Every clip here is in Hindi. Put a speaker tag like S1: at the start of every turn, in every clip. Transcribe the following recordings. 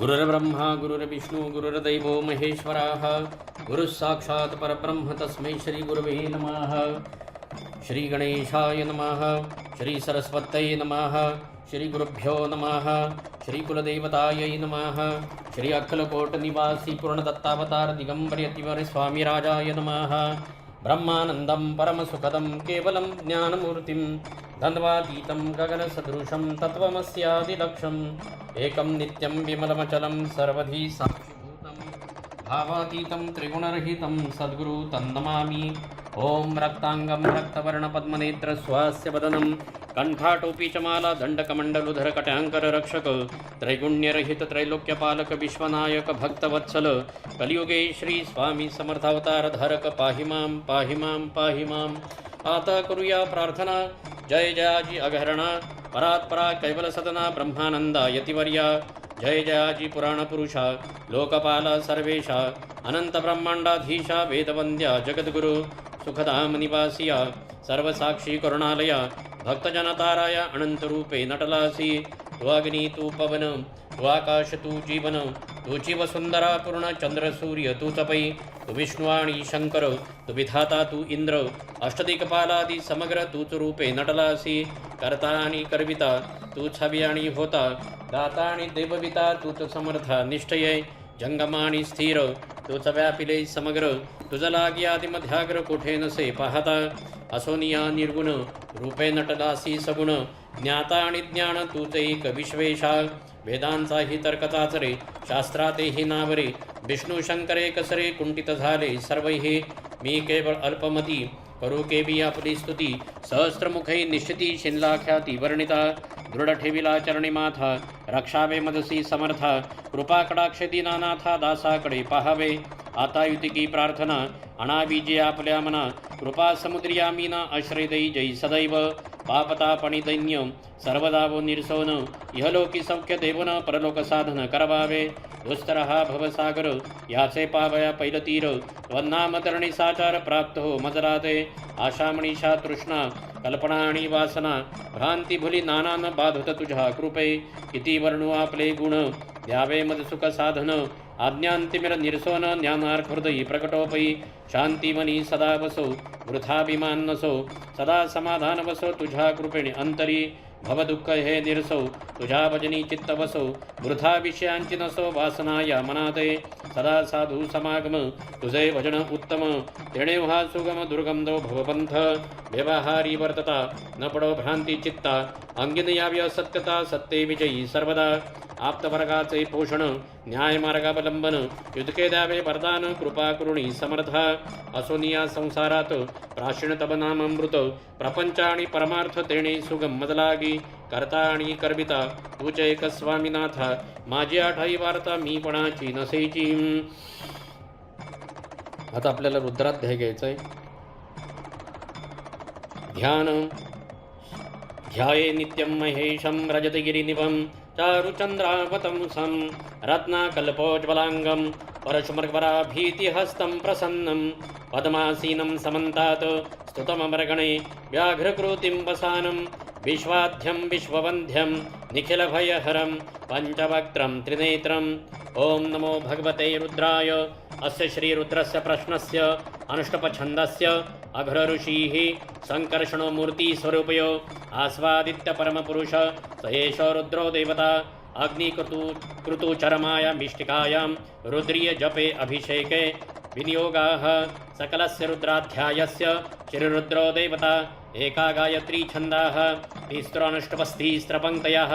S1: गुरुर्ब्रह्मा गुरुर्विष्णु गुरुर्दैवो महेश्वरः गुरुः साक्षात् परब्रह्म तस्मै श्री गुरुवे नमः। श्री गणेशाय नमः। श्री सरस्वत्यै नमः। श्री गुरुभ्यो नमः। श्री कुलदेवतायै नमः। श्री अखिलकोट निवासी पूर्णदत्तावतार दिगंबर यतिवर स्वामी राजाय नमः। ब्रह्मानंदं परमसुखदं केवलं ज्ञानमूर्तिं द्वन्द्वातीतं गगनसदृशं तत्त्वमस्यादिलक्ष्यम् एकं नित्यं विमलमचलं सर्वधी साक्षिभूतं भावातीतं त्रिगुणरहितं सद्गुरु तन्नमामि। ॐ रक्तांगं रक्तवर्णपद्मनेत्र स्वास्य वदनं कंठाटोपी च माला दंडकमंडलुधर कट्यांकर रक्षक त्रैगुण्यरहित त्रैलोक्यपालक विश्वनायक भक्तवत्सल कलियुगे श्री स्वामी समर्थावतार धारक पाहि मां पाहि मां। आता करूया प्रार्थना। जय जयाजी अघरणा परात्परा कैवल सदना ब्रह्मानंदा यतिवर्या जय जयाजी पुराण पुरुषा लोकपाला सर्वेशा अनंत ब्रह्मांडाधीशा वेदवंद्या जगद्गुरु सुखधाम निवासिया सर्वसाक्षी करुणालया भक्तजनताराया अनंतरूपे नटलासी तू अग्नि तू पवन तू आकाश तू जीवन तूची वसुंधरा पूर्ण चंद्र सूर्य तू तपई तू विष्णु आणि शंकर तू विधाता तू इंद्र अष्टदिक्पालादी समग्र तूच रूपे नटलासी करता आणि करविता तू छवी आणि होता दाता आणि देवविता तूच समर्था निष्ठय जंगमाणी स्थिर तूच व्यापिले समग्र तुझ लागी आदिमध्याग्र कोठे नसे पाहता असोनिया निर्गुण रूपे नटलासी सगुण ज्ञाता आणि ज्ञान तूच एक विश्वेशा वेदांचाही तर्कचाचरे शास्त्रातेही नावरे विष्णू शंकरे कसरे कुंठित झाले सर्वही मी केवळ अल्पमती करू केवी आपली स्तुती सहस्त्रमुखै निश्चिती शिनला ख्याती वर्णिता दृढ ठेविला चरणी माथा रक्षावे मदसी समर्था कृपा कडाक्ष दीनानाथा दासाकडे पाहावे आता युतिकी प्रार्थना अनावी जे आपल्या मना कृपा समुद्रिया मीना आश्रय दई जई सदैव पापतापणी दैन्य सर्वदा वो निर्सोन इहलोकी सौख्य देवन परलोक साधन करवावे दुस्तर हा भवसागर याचे पावया पैलतीर वन्नामतरणी साचार प्राप्त हो मजराते आशामणीशा तृष्णा कल्पना आणि वासना भ्रांती भुली नानान बाधत तुझ्या कृपे किती वर्णू आपले गुण द्यावे मद सुख साधन आज्ञांतिमिर निरसोन ज्ञानार्थ हृदयी प्रकटोपई शांतिमनी सदा वसो वृथाभिमान नसो सदा समाधान वसो तुझ्या कृपेने अंतरी भवदुःख हे निरसो तुझ्या भजनी चित्त वसो वृथा विषयांची नसो वासना या मनाते सदा साधू समागम तुझे भजन उत्तम तेणे हा सुगम दुर्गंधो भवपंथ व्यवहारी वर्तता न पडो भ्रांती चित्ता अंगिन यावी असत्यता सत्ते विजयी सर्वदा आप्तवर्गाचे पोषण न्यायमार्गावलंबन युद्धके द्यावे वरदान कृपा करुणी समर्था असोनिया संसारात प्राचीन तब नामामृत प्रपंच आणि परमार्थ तेणे सुगम मजलागी करता आणि करविता तूच एक स्वामीनाथा माझी आठाई वार्ता मी पणाची नसेची। आता आपल्याला रुद्राध्याय घ्यायचा आहे। ध्यान ध्याये नित्यं महेशं रजतगिरिनिभं चारुचन्द्रावतंसं रत्नाकल्पोज्ज्वलाङ्गं परशुमर्गवराभीतिहस्तं प्रसन्नं पद्मासीनं समन्तात् स्तुतममरगणे व्याघ्रकृतिं वसानं विश्वाध्यं विश्ववन्ध्यं निखिलभयहरं पञ्चवक्त्रं त्रिनेत्रम्। ॐ नमो भगवते रुद्राय। अस्य श्रीरुद्रस्य प्रश्नस्य अनुष्टपछन्दस्य अघर ऋषिः संकर्षणो मूर्तिस्वरूपयो आस्वादित्य परमपुरुष स एष रुद्रो देवता अग्निकृतुचरमाया मिष्टिकायां रुद्रीय जपे अभिषेके विनियोगाः सकलस्य रुद्राध्यायस्य श्रीरुद्रो देवता एका गायत्री छन्दाः तिस्रनुष्टपस्तिस्रपङ्क्तयः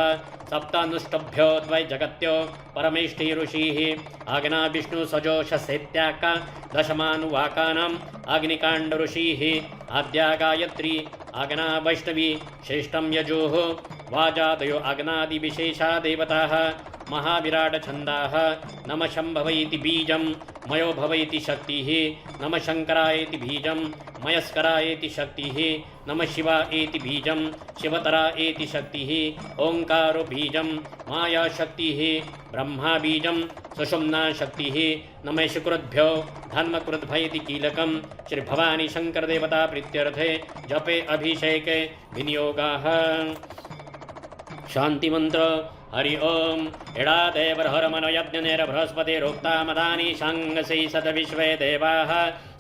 S1: सप्तानुष्टभ्यो द्वैजगत्यो परमेष्टि ऋषिः आज्ञा विष्णु सजोषसेत्याका दशमानुवाकानाम् अग्निकाण्ड ऋषिः आद्या गायत्री आज्ञा वैष्णवी श्रेष्ठं यजुः वाजादयो आज्ञादिविशेषा देवताः महाविराट छन्दाः नम शम्भवैति बीजं मयो भवैति शक्तिः नम शङ्करायेति बीजं मयस्करायेति शक्तिः नम शिवा एति बीजं शिवतरा एति शक्तिः ओंकारो बीजं माया शक्तिः ब्रह्मा बीजं सुषुम्ना शक्तिः नम शुक्रद्भ्यो धन्मकृद्भयति कीलकं श्री भवानी शंकर देवता प्रीत्यर्थे जपे अभिषेके विनियोगाः। शांति मंत्र हरि ओम इडादेवरहरमनोयज्ञनेर बृहस्पतिरुक्तामदानि शङ्गसि सतविश्वे देवाः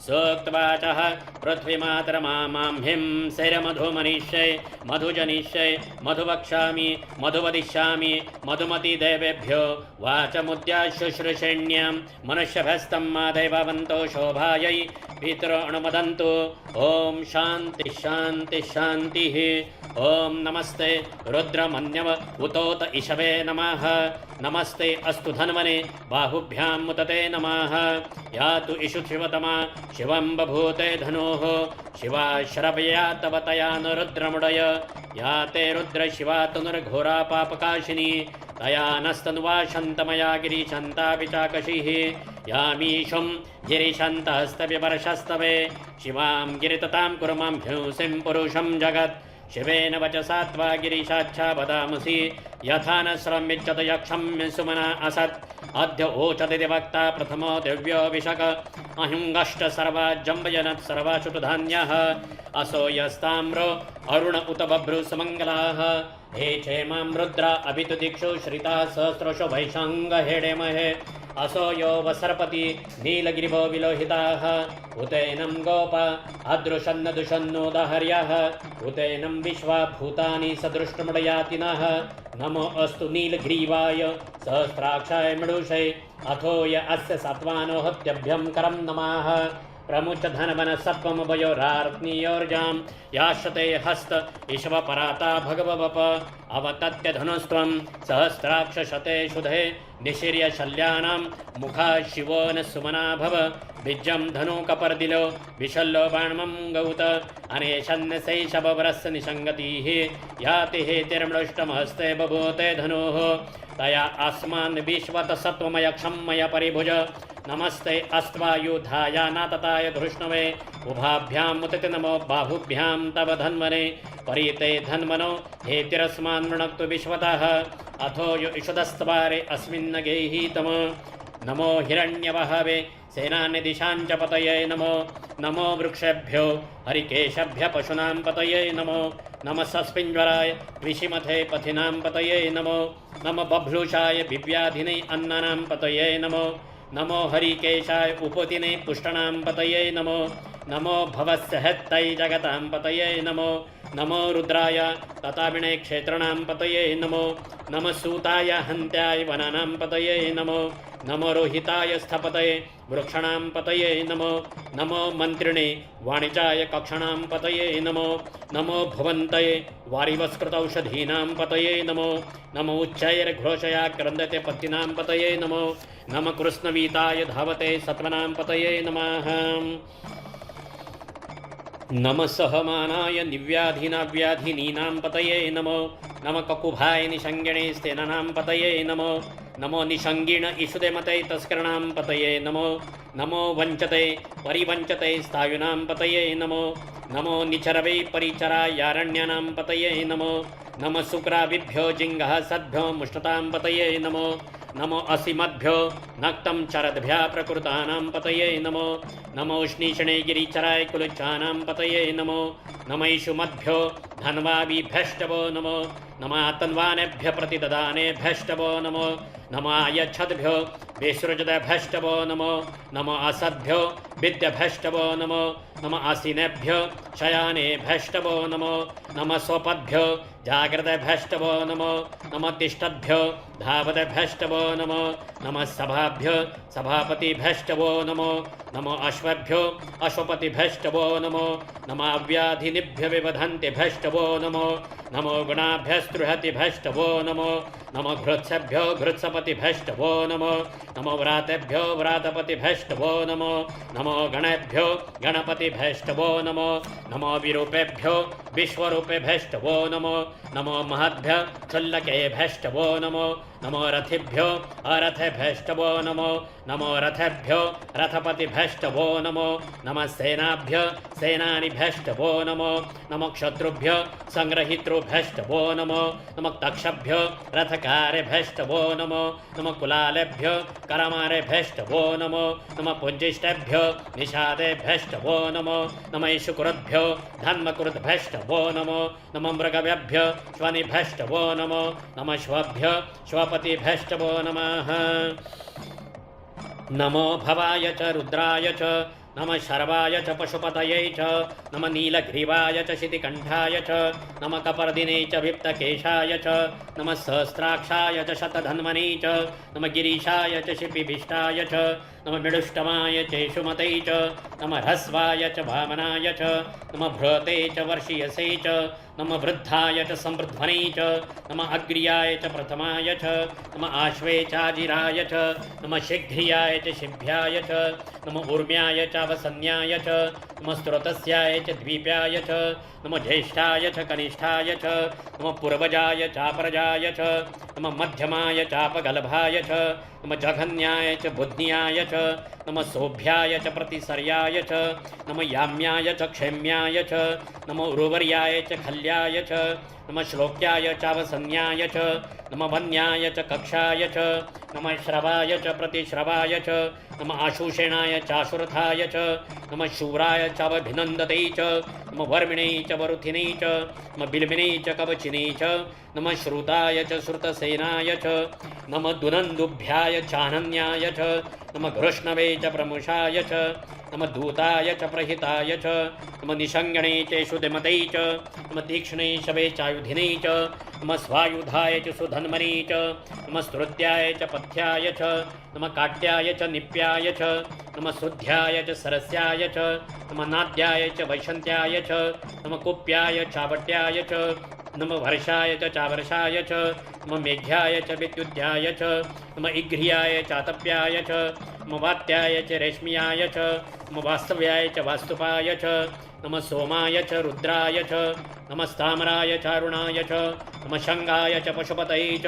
S1: सूक्तवाचः पृथ्वीमातरमाहिं शैरमधुमनिष्यै मधुजनिष्यै मधुवक्ष्यामि मधुवदिष्यामि मधुमति देवेभ्यो वाचमुद्याशुश्रूषेण्यां मनुष्यभस्तं मा दैववन्तो शोभायै पितॄणुमदन्तु ओम शान्ति शान्ति शान्तिः ओम नमस्ते रुद्रमन्यव उतोत इषवे नमः नमस्ते अस्तु धन्वने बाहुभ्यां मुदते नमः यातु इषु शिवतमा शिवं बभूते धनुः शिवा श्रवया तव तया न रुद्रमुडय या ते रुद्र शिवा तनुर्घोरा पापकाशिनी तया नस्तनुवा शन्तमया गिरिशन्तापि चाकशिः यामीशुं गिरिशन्तस्तविवर्षस्तवे शिवां गिरिततां कुर्मं ह्यूसिं पुरुषं जगत् शिवेन वचसा त्वा गिरीशाच्छा वदामसि यथा न श्रमिच्छत यक्षं सुमना असत् अद्य ओचति वक्ता प्रथमो दिव्यो विशक अहिङ्गष्ट सर्वा जम्बयनत् सर्वाशुतधान्यः असो यस्ताम्रो अरुण उत बभ्रु सुमङ्गलाः हे क्षेमां रुद्रा अभितु दिक्षु श्रिता सहस्रशो वैशाङ्ग हेडेमहे असो यो वसर्पति नीलगिरिभो विलोहिताः उतैनं गोप अदृशन्न दुषन्नोदहर्यः उतैनं विश्वा भूतानि सदृष्टमुडयातिनः नमो अस्तु नीलग्रीवाय सहस्राक्षाय मृडुषै अथो य अस्य सत्त्वानो हत्यभ्यं करं नमः प्रमुच धनवन सत्वमभयोरार्त्नीयोर्जां याश्रते हस्त ईश्वपराता भगवप अवतत्य धनुस्त्वं सहस्राक्षशते शुधे निशीर्य शल्यानां मुखा शिवो न सुमना भव बीजं धनुकपर्दिलो विशल्लो बाणमं गौत अनेशन्नशैशवरस्य निसङ्गतिः याति हेतिर्मृष्टमहस्ते बभूते धनुः तया अस्मान् विश्वत सत्वमय क्षमय परिभुज नमस्ते अस्त्वायुधाया नातताय धृष्णवे उभाभ्यां मुदिते नमो बाहुभ्यां तव धन्वने परिते धन्वनो हेतिरस्मान् मृणक्तु विश्वतः अथो यो इषदस्त्वारे अस्मिन्न गेहीतम नमो हिरण्यवहवे सेनानिदिशाञ्च पतये नमो नमो वृक्षेभ्यो हरिकेशभ्य पशूनां पतये नमो नमः सस्पिञ्जराय विशिमथे पथिनां पतये नमो नमः बभ्रूषाय दिव्याधिने अन्नानां पतये नमो नमो हरिकेशाय उपतिने पुष्टनां पतये नमो नमो भवस्य हत्तै जगतां पतये नमो नमो रुद्राय तताविणे क्षेत्रणां पतये नमो नमः सूताय हन्त्याय वनानां पतये नमो नमो रोहिताय स्थपतये वृक्षाणां पतये नमो नमो मन्त्रिणे वाणिजाय कक्षाणां पतये नमो नमो भुवन्तये वारिवस्कृतौषधीनां पतये नमो नमो उच्चैर्घोषया क्रन्दते पत्तिनां पतये नमो नमः कृष्णवीताय धावते सत्वनां पतये नमः नमः सहमानाय निव्याधिनाव्याधिनीनां पतये नमो नमः ककुभाय निषङ्गिणे स्तेनानां पतये नमो नमो निषङ्गिण इषुदे मते तस्करणां पतये नमो नमो वञ्चते परिवञ्चते स्थायुनां पतये नमो नमो निचरवे परिचरायारण्यानां पतये नमो नमः शुक्राभिभ्यो जिङ्गः सद्भ्यो मुष्टतां पतये नमो नमो असीमद्भ्यो नक्तं चरद्भ्यः प्रकृतानां पतये नमो नमो उष्णीषणे गिरिचराय कुलुच्छानां पतये नमो नमैषुमद्भ्यो धन्वाभिभ्यष्टवो नमो नमः तन्वानेभ्य प्रतिददानेभ्यष्टवो नमो नमो आयच्छद्भ्यो विसृजदभ्यष्टवो नमो नमो असद्भ्यो विद्यभ्यष्टवो नमो नमः आसीनेभ्यो शयानेभ्यष्टवो नमो नमः स्वपद्भ्यो जाग्रतभ्यष्टवो नमो नमः तिष्ठद्भ्यो धावतभ्यष्टवो नमो नमः सभाभ्यो सभापतिभ्यष्टवो नमो नमो अश्वभ्यो अश्वपतिभ्यष्टवो नमो नमः व्याधिनिभ्य विवधन्तिभ्यष्टवो नमो नमो गुणाभ्यस्तृहतिभ्यष्टवो नमो नमो घृत्सेभ्यो घृत्सपतिभ्यष्टवो नमो नमो व्रातेभ्यो व्रातपतिभ्यष्टवो नमो नमो गणेभ्यो गणपतिभ्यष्टवो नमो नमो विरूपेभ्यो विश्वरूपेभ्यष्टवो नमो नमो महद्भ्य क्षुल्लकेभ्यष्टवो नमो नमो रथिभ्यो अरथेभ्यष्टवो नमो नमो रथेभ्यो रथपतिभ्यष्टवो नमो नमः सेनाभ्य सेनानिभ्यष्टवो नमो नमो क्षत्रुभ्य संग्रहितृभ्यष्टवो नमो नमः तक्षभ्य रथकारेभ्यष्टवो नमो नमः कुलालेभ्य करमारेभ्यष्टवो नमो नमः पुञ्जिष्टेभ्यो निषादेभ्यष्टवो नमो नमः शुकुरुभ्यो धन्मकुरुद्भ्यष्टवो नमो नमः मृगभ्यो श्वनिभ्यष्टवो नमो नमः श्वभ्य श्वपतिभ्यष्टवो नमः नमो भवाय च रुद्राय च नमः शर्वाय च पशुपतये च नमः नीलग्रीवाय च शितिकण्ठाय च नमः कपर्दिने च विप्तकेशाय च नमः सहस्राक्षाय च शतधन्वने च नमः गिरीशाय च शिपिभिष्टाय च नमः मिडुष्टमाय चेषुमते च नमः ह्रस्वाय च वामनाय च नमः भ्रते च वर्षीयसे च नमः वृद्धाय च संवृध्वने च नमः अग्र्याय च प्रथमाय च नमः आश्वे चाजिराय च नमः शीघ्रियाय च शिभ्याय च नमः ऊर्म्याय च वसन्याय च नमः स्रोतस्याय च द्वीप्याय च नमः ज्येष्ठाय च कनिष्ठाय च नमः पूर्वजाय चापरजाय च नमः मध्यमाय चापगलभाय च नमः जघन्याय च बुध्न्याय च नमः सोभ्याय च प्रतिसर्याय च नमः याम्याय च क्षेम्याय च नमः उर्वर्याय च खल्याय च नमः श्लोक्याय चावसन्याय च नमः वन्याय च कक्षाय च नमः श्रवाय च प्रतिश्रवाय च नमः आशुषेणाय चाशुरथाय च नमः शूराय चावभिनन्दते च नमः वर्मिणे च वरुथिने च नमः बिल्बिने च कवचिने च नमः श्रुताय च श्रुतसेनाय च नमः दुनन्दुभ्याय चानन्याय च नमः घृष्णवे च प्रमुषाय च नमः दूताय च प्रहिताय च नमः निषङ्गणे च सुदिमते च नमः तीक्ष्णे शवे चायुधिने च नमः स्वायुधाय च सुधन्वने च नमः स्तुत्याय च पथ्याय च नमः काट्याय च निप्याय च नमः शुद्ध्याय च सरस्याय च नमः नाद्याय च वैशन्त्याय च नमः कुप्याय चावट्याय च नमः वर्षाय च चावर्षाय च नमः मेघ्याय च विद्युत्याय च नमः इघ्र्याय चातप्याय च नमः वात्याय च रेश्म्याय च नमः वास्तव्याय च वास्तुपाय च नमः सोमाय च रुद्राय च नमः स्थामराय चारुणाय च नमः शङ्गाय च पशुपतये च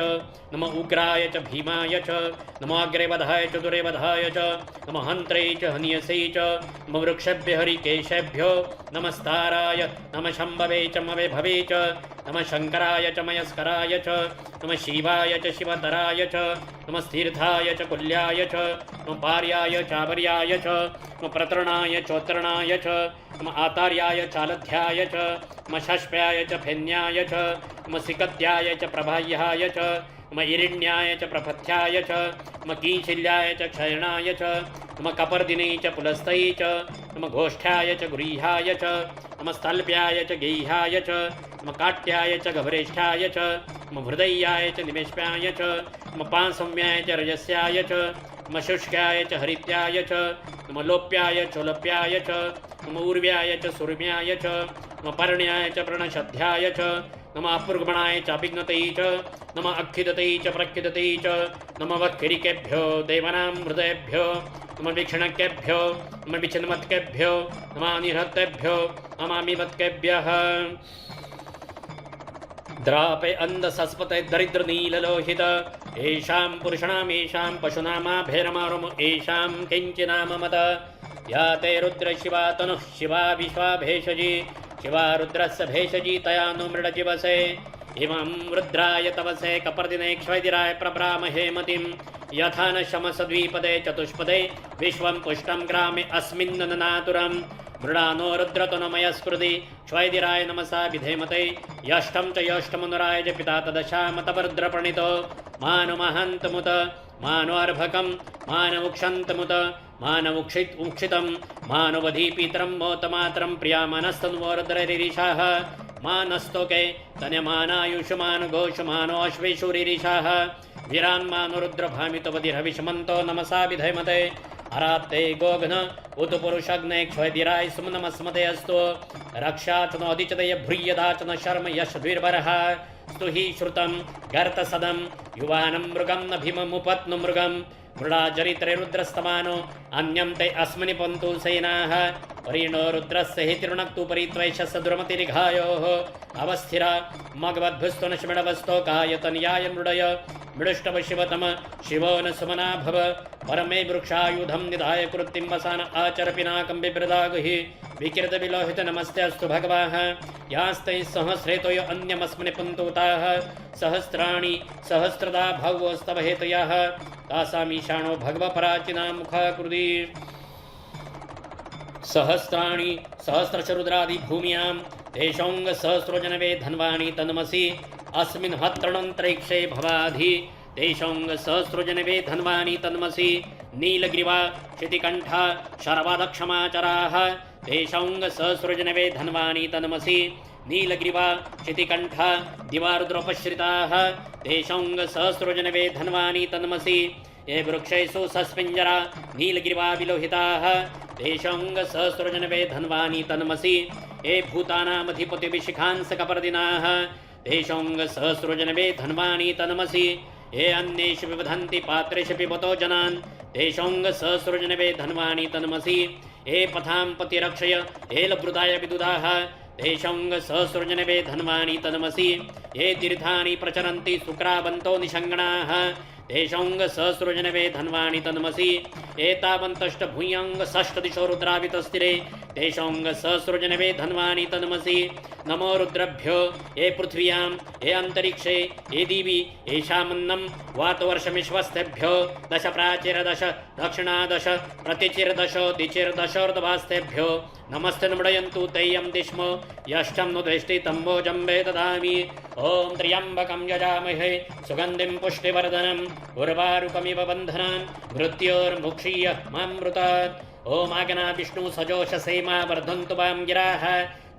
S1: नमः उग्राय च भीमाय च नमः अग्रेवधाय च दुरेवधाय च नमः हन्त्रे च हनियसे च नमः वृक्षेभ्य हरिकेशेभ्यो नमस्ताराय नमः शम्भवे च मवे भवे च नमः शङ्कराय च मयस्कराय च नमः शिवाय च शिवतराय च नमः तीर्थाय च कुल्याय च नमः पार्याय चावर्याय च नमः प्रतृणाय चोत्रणाय च नमः आतार्याय चालध्याय च नमः शष्प्याय च फेन्याय च नमः सिकत्याय च प्रबाह्याय च नमः इरिण्याय च प्रपथ्याय च नमः कीशिल्याय च क्षयणाय च नमः कपर्दिने च पुलस्तये च नमः गोष्ठ्याय च गृह्याय च नमः स्थल्प्याय च गेह्याय च नमः काट्याय च गभ्रेष्ठाय च नमः हृदयाय च निमेष्प्याय च नमः पांसम्याय च रजस्याय च नमः शुष्काय च हरित्याय च नमः लोप्याय चोलप्याय च नमः ऊर्व्याय च सुर्म्याय च नमः पर्ण्याय च प्रणशध्याय च नमः अपूर्गमणाय च अभिज्ञते च नमः अक्षिदते च प्रक्षिदते च नमः वक्किरिकेभ्यो देवानां हृदयेभ्यो नमः वीक्षणकेभ्यो नमः विच्छिन्नमत्केभ्यो नमः निहतेभ्यो नमामिमत्केभ्यः द्रापे अन्धसस्पते दरिद्रनीललोहित येषां पुरुषाणामेषां पशूनामाभेरमारुम येषां किञ्चिनाममत या ते रुद्रशिवा तनुः शिवा विश्वाभेषजी शिवा रुद्रस्य भेषजी तया नु मृडजिवसे इमं रुद्राय तवसे कपर्दिने क्षैदिराय प्रब्रामहे मतिं यथा न शमसद्विपदे चतुष्पदे विश्वं पुष्टं ग्रामे अस्मिन्ननातुरं मृडानो रुद्रतनुमयस्कृति क्षैदिराय नमसा विधेमते यष्टं च यष्टमनुराय च पिता तदशामतवरुद्रप्रणितो मानुमहन्तमुत मानोर्भकं मानमुक्षन्तमुत मानमुक्षितं मानवधीपितरं मोतमातरं प्रियामनस्तनुवरुद्ररिरिषाः मानस्तोके तन्यमानायुषमान् घोषमानो अश्वेषुरिरिषाः वीरान्मानुरुद्रभामितवधिरविषमन्तो नमसा विधेमते अरात्ते गोघ्न उतपुरुषग्ने क्षयधिराय सुमनमस्मते अस्तु रक्षाच नोदिचदय भ्रूयदाच न शर्म यश द्विर्वरः स्तु हि श्रुतं गर्तसदं युवानं मृगं न भीममुपत्नु मृगं मृडाचरित्रे रुद्रस्तमानो अन्यं ते अस्मिन् पन्तु सेनाः परीणो रुद्रस्य हि तिरुणक्तु परित्वैषस्य दुर्मतिरिघायोः अवस्थिरा मगवद्भुस्तो न शिमिडवस्तो कायतन्याय मृडय मृडुष्टवशिवतम शिवो न सुमना भव परमे वृक्षायुधं निधाय कृत्तिं वसान आचर पिनाकं बिभृदागुहि विकृत विलोहित नमस्ते अस्तु भगवाः यास्तैः सहस्रेतोय अन्यमस्मिन् पुन्तुताः सहस्राणि सहस्रदा भवस्तव हेतयः तासामीशानो भगवपराचिना मुखाकृति सहस्राणि सहस्रशरुद्रादि भूम्यां तेषां सहस्रोजनवे धन्वानि तन्मसि अस्मिन् हत्रणन्तरिक्षे भवाधि तेषां सहस्रोजनवे धन्वानि तन्मसि नीलग्रीवा शितिकण्ठा शर्वादक्षमाचराः तेषां सहस्रोजनवे धन्वानि तन्मसि नीलग्रीवा शितिकण्ठा दिवारुद्रोपश्रिताः तेषां सहस्रोजनवे धन्वानि तन्मसि ये वृक्षेषु सस्पिञ्जरा नीलग्रीवा विलोहिताः तेषां सहस्रोजनवे धन्वानि तन्मसि ये भूतानामधिपतिभिशिखांसकपर्दिनाः तेषां सहस्रोजनवे धन्वानि तन्मसि ये अन्येषु विवदन्ति पात्रेषु पिबतो जनान् तेषां सहस्रोजनवे धन्वानि तन्मसि ये पथां पतिरक्षय ये लभृताय विदुदाः तेषां सहस्रोजनवे धन्वानि तन्मसि ये तीर्थानि प्रचरन्ति शुक्रावन्तो निषङ्गणाः तेषां सहस्रोजनवे धन्वानि तन्मसि एतावन्तष्टभूयां षष्ठदिशो रुद्रावितस्थिरे तेषां सहस्रोजनवे धन्वानि तन्मसि नमो रुद्रभ्यो ये पृथिव्यां ये अन्तरिक्षे ये दिवि येषामन्नं वातवर्षमिश्वस्तेभ्यो दश प्राचीरदश दक्षिणादश प्रतिचिरदश दिचिरदशोर्ध्वास्तेभ्यो नमस्ते नुडयन्तु तेयं दिश्मो यष्टं नु दृष्टि तम्बोजम्बे ददामि ॐ त्र्यम्बकं यजामहे सुगन्धिं पुष्टिवर्धनम् उर्वारुकमिव बन्धनान् मृत्योर्मुक्षीय मामृतात् ॐ आगना विष्णु सजोषसेमा वर्धन्तु वां गिराः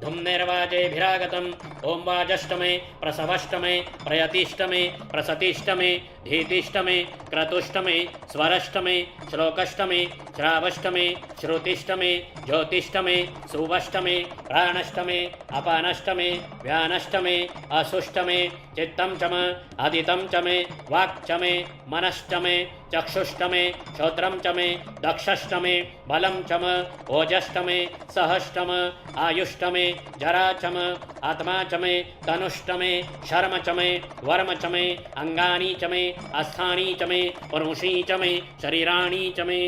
S1: धुम्नेर्वाजेभिरागतम् ॐ वाजष्टमे प्रसवष्टमे प्रयतिष्टमे प्रसतिष्टमे धीतिष्टमे क्रतुष्टमे स्वरष्टमे श्लोकष्टमे श्रावष्टमे श्रुतिष्टमे ज्योतिष्टमे सुवष्टमे प्राणष्टमे अपानष्टमे व्यानष्टमे असुष्टमे चित्तं च मे अदितं च मे वाक् च मे मनश्चमे चक्षुष्टमे श्रोत्रं च मे दक्षष्टमे बलं च मे ओजष्टमे सहष्टम आयुष्टमे जरा च मे आत्मा च मे तनुष्टमे शर्म च मे वर्म च मे अंगानि च मे अस्थानि च मे पुरुषी च मे शरीराणि च मे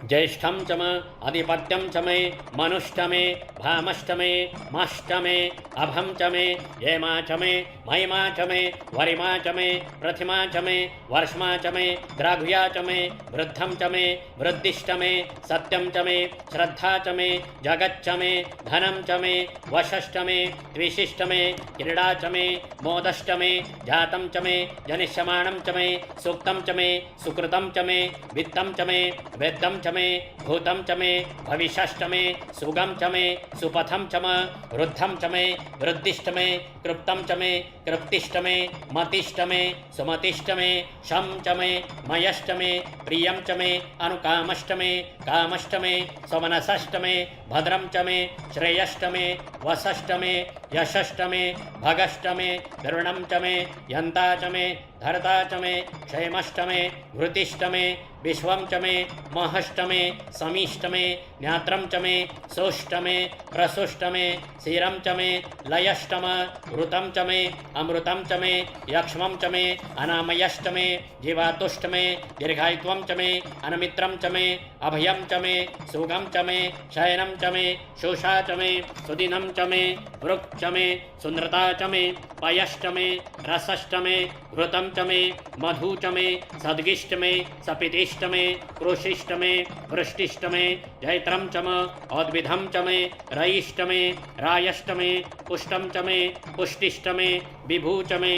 S1: ज्येष्ठं च मे अधिपत्यं च मे मनुष्टमे भामष्टमे मष्टमे अभं च मे येमा च मे महिमा च मे वरिमा च मे प्रतिमा च मे वर्ष्मा च मे द्राघुया च मे वृद्धं च मे वृद्धिष्टमे सत्यं च मे श्रद्धा च मे जगच्च मे धनं च मे वशष्टमे द्विशिष्टमे क्रीडा च मे मोदष्टमे जातं च मे जनिष्यमाणं च मे सूक्तं च मे सुकृतं च मे वित्तं च मे वेद्दं च मे भूतं च मे भविष्यष्टमे सुगं च मे सुपथं च मे वृद्धं च मे वृद्धिष्टमे कृप्तं च मे कृप्तिष्टमे मतिष्टमे सुमतिष्टमे शं च मे मयष्टमे प्रियं च मे अनुकामष्टमे कामष्टमे समनसष्टमे भद्रं च मे श्रेयष्टमे वसष्टमे यशष्टमे भगष्टमे दृढं च मे यन्ता च मे धर्ता च मे क्षेमष्टमे घृतिष्टमे विश्वं च मे महष्टमे समीष्टमे ज्ञात्रं च मे सोष्टमे प्रसुष्टमे क्षीरं च मे लयष्टम घृतं च मे अमृतं च मे यक्ष्मं च मे अनामयष्टमे जीवातुष्टमे दीर्घायुत्वं च मे अनमित्रं च मे अभयं च मे सुगं च मे शयनं च मे शोषा च मे सुदिनं च मे वृक् च मे सुन्दरता च मे पयष्टमे रसष्टमे घृतं च मे मधु च मे सद्गिष्टमे सपितिष्टमे कृषिष्टमे वृष्टिष्टमे जैत्रं च मे औद्भिधं च मे रयिष्टमे रायष्टमे पुष्टं च मे पुष्टिष्टमे विभू च मे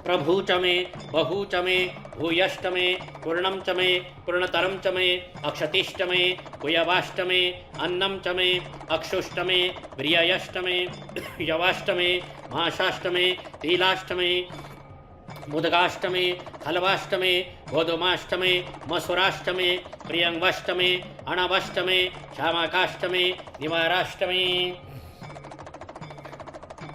S1: प्रभु च मे बहु च मे भूयष्टमे पूर्णं च मे पूर्णतरं च मे अक्षतिष्टमे कुयवाष्टमे अन्नं च मे अक्षुष्टमे प्रिययष्टमे यवाष्टमे माशाष्टमे तिलाष्टमे मुदगाष्टमे हलवाष्टमे गोधूमाष्टमे मसुराष्टमे प्रियंगाष्टमे अणवाष्टमे श्यामाकाष्टमे निवाराष्टमे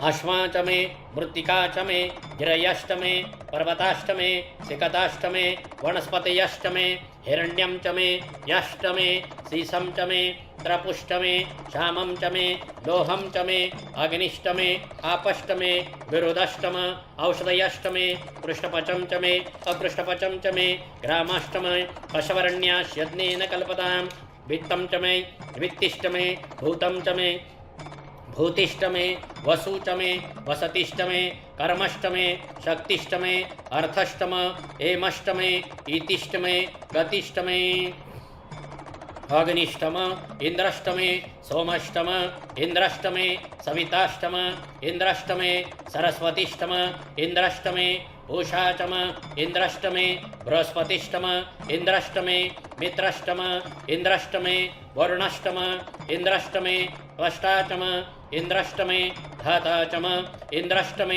S1: अश्वा च मे मृत्तिका च मे गिरयश्च मे पर्वताश्च मे सिकताश्च मे वनस्पतयश्च मे हिरण्यं च मे यश्च मे सीसं च मे त्रपुश्च मे श्यामं च मे लोहं च मे अग्निश्च मे आपश्च मे विरुदश्च मे औषधयश्च मे पृष्ठपचं च मे अपृष्ठपचं च मे ग्रामश्च मे पशवर्ण्यास्यज्ञेन कल्पतां वित्तं च मे वित्तिश्च मे भूतं च मे भूतिष्ठ मे वसु च मे वसतिष्ठ मे कर्मष्ट मे शक्तिष्ठ मे अर्थष्ट मे एमष्ट मे इतिष्ठ मे गतिष्ठ मे अग्निष्टम इंद्रष्टम सोमष्टम इंद्रष्टम सविताष्टम इंद्रष्टम सरस्वतीष्टम इंद्रष्टम उषाचम इंद्रष्टम बृहस्पतिष्टम इंद्रष्टम मित्रष्टम इंद्रष्टम वरुणष्टम इंद्रष्टम त्वष्टाचम इंद्रष्टम धाताचम इंद्रष्टम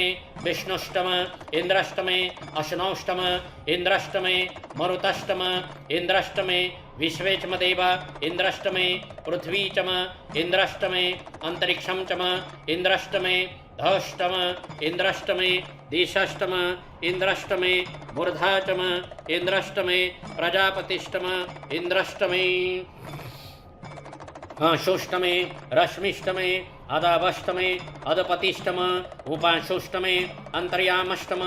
S1: विष्णुष्टम इंद्रष्टम अश्नौष्टम इंद्रष्टम मरुतष्टम इंद्रष्टम विश्वेचम देव इंद्रष्टमे पृथ्वीचम इंद्रष्टमे अंतरिक्षं चम इंद्रष्टमे धौष्टम इंद्रष्टमे दिशष्टम इंद्रष्टमे मूर्धाचम इंद्रष्टमे प्रजापतिष्टम इंद्रष्टमे शोष्टमे रश्मिष्टमे अदावष्टमे अदपतिष्टम उपांशुष्टमे अंतर्यामष्टम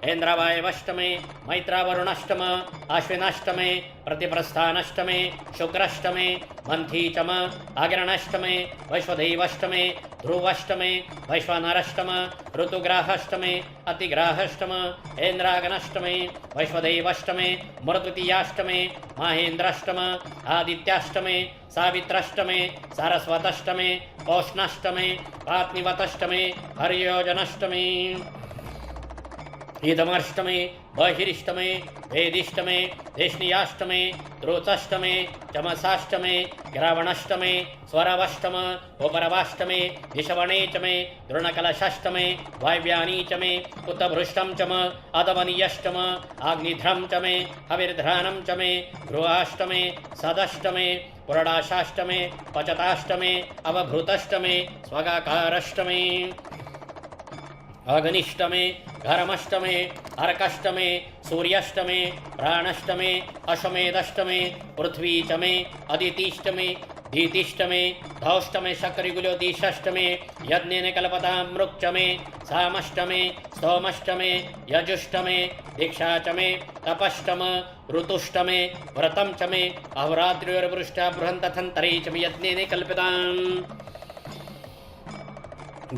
S1: ऐन्द्रवायवष्टमे मैत्रावरुणष्टम आश्विनाष्टमे प्रतिप्रस्थानष्टमे शुक्रष्टमे मंथीचम अग्रणष्टमे वैश्वदेवष्टमे ध्रुवष्टमे वैश्वानरष्टम ऋतुग्राहष्टमे अतिग्राहष्टम ऐन्द्रागनष्टमे वैश्वदेवष्टमे मृतृतीयाष्टमे माहेन्द्रष्टम आदित्याष्टमे सावित्रष्टमे सारस्वतष्टमे पौष्णष्टमे पात्निवतष्टमे हर्योजनष्टमे इदमष्टमे बहिरिष्टमे वेदिष्टमे देशनीयाष्टमे त्रोचष्टमे चमसाष्टमे ग्रावणष्टमे स्वरवष्टम उपरवाष्टमे विषवणेचमे दृणकलशष्टमे वायव्यानीचमे उत्तभृष्टं चम अदवनीयष्टम आग्निध्रं चमे हविर्ध्रानं चमे ध्रुवाष्टमे सदष्टमे पुरडाशाष्टमे पचताष्टमे अवभृतष्टमे स्वगाकारष्टमे अग्निष्टमे घरमष्टमे अर्कष्टमे सूर्यष्टमे प्राणष्टमे अश्वमेधष्टमे पृथ्वीचमे अदितिष्टमे धीतिष्टमे धौष्टमे शक्रिगुलोदीषष्टमे यज्ञेन कल्पतां मृक्षमे सामष्टमे स्तोमष्टमे यजुष्टमे दीक्षाचमे तपष्टम ऋतुष्टमे व्रतं चमे अहोरात्र्योर्वृष्टा बृहन्तथन्तरे च यज्ञेन कल्पताम्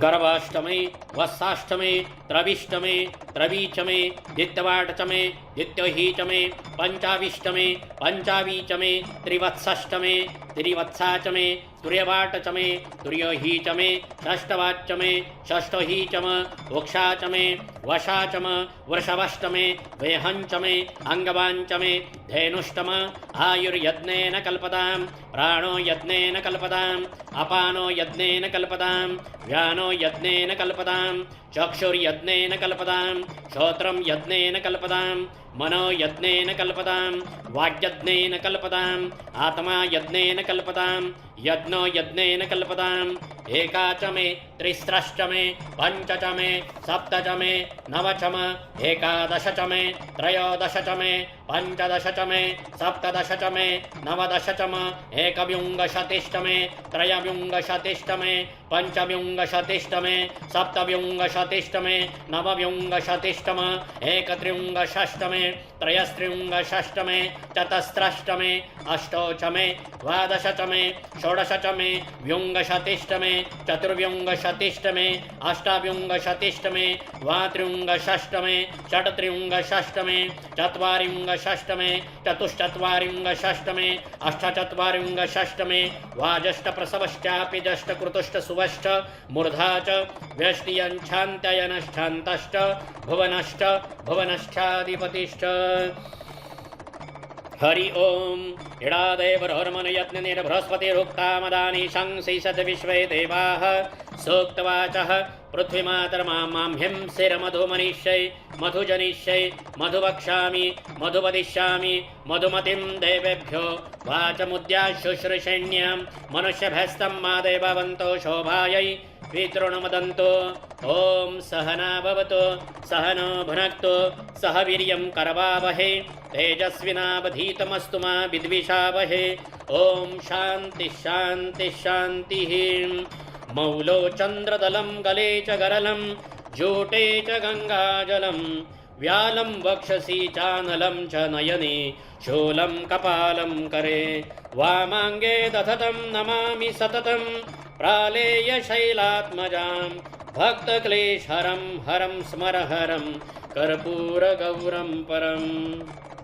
S1: गर्भाष्टमे वत्साष्टमे त्रविष्टमे त्रवीचमे द्वित्वाटचमे द्वित्योहीचमे पंचाविष्टमे पंचावीचमे त्रिवत्सष्टमे त्रिवत्साचमे तुर्यवाटचमे तुर्योहीचमे षष्टवाचमे षष्ठोहीचम वक्षाचमे वशाचम वृषभष्टमे वेहंचमे अंगवांचमे धेनुष्टम आयुर्यज्ञेन कल्पतां प्राणो यज्ञेन कल्पतां अपानो यज्ञेन कल्पतां व्यानो यज्ञेन कल्पतां चक्षुर्यज्ञेन कल्पतां श्रोत्रं यज्ञेन कल्पतां मनो यज्ञेन कल्पतां वाग्यज्ञेन कल्पतां आत्मा यज्ञेन कल्पतां यज्ञो यज्ञेन कल्पतां एकाचमे त्रिस्रष्टमे पंचचमे सप्तचमे नवचम एकादशचमे त्रयोदशचमे पंचदशचमे सप्तदशचमे नवदशचम एकविंशतिष्टमे त्रयविंशतिष्टमे पंचविंशतिष्टमे सप्तविंशतिष्टमे नवविंशतिष्टम एकत्रिंशष्टमे त्रयस्त्रिंशष्टमे चतस्रष्टमे अष्टोचमे द्वादशचमे षोडशचमे विंशतिष्टमे चतुर्विंशतिष्टमे अष्टाविंशतिष्टमे द्वात्रिंशष्टमे षट्त्रिंशष्टमे चत्वारिंशष्टमे चतुश्चत्वारिंशष्टमे अष्टचत्वारिंशष्टमे वाजष्टप्रसवश्चापि जष्टकृतुष्ट सुवष्ट मूर्धा च व्यष्टियञ्छान्त्ययनश्छान्तश्च भुवनश्च भुवनश्चाधिपतिश्च हरि ओम इडादेवरोर्मन यज्ञ निर्बृहस्पतिरुक्तामदानि शंसिषद विश्वे देवाः सूक्तवाचः पृथ्वीमातर्माह्यं शिरमधुमनिष्यै मधुजनिष्यै मधुवक्ष्यामि मधुवदिष्यामि मधुमतिं देवेभ्यो वाचमुद्याशुश्रूषेण्यां मनुष्यभ्यस्तं मा देववन्तो शोभायै पितॄन्वदन्तु ॐ सहना भवतु सहनो भुनक्तु सह वीर्यं करवावहै तेजस्विनावधीतमस्तु मा विद्विषावहै ॐ शान्तिः शान्तिः शान्तिः। मौलो चन्द्रदलं गले च गरलं जूटे च गङ्गाजलं व्यालं वक्षसि चानलं च नयने शूलं कपालं करे वामाङ्गे दधतं नमामि सततं प्रालेयशैलात्मजां भक्तक्लेशहरं हरं स्मर हरं कर्पूरगौरं परम्।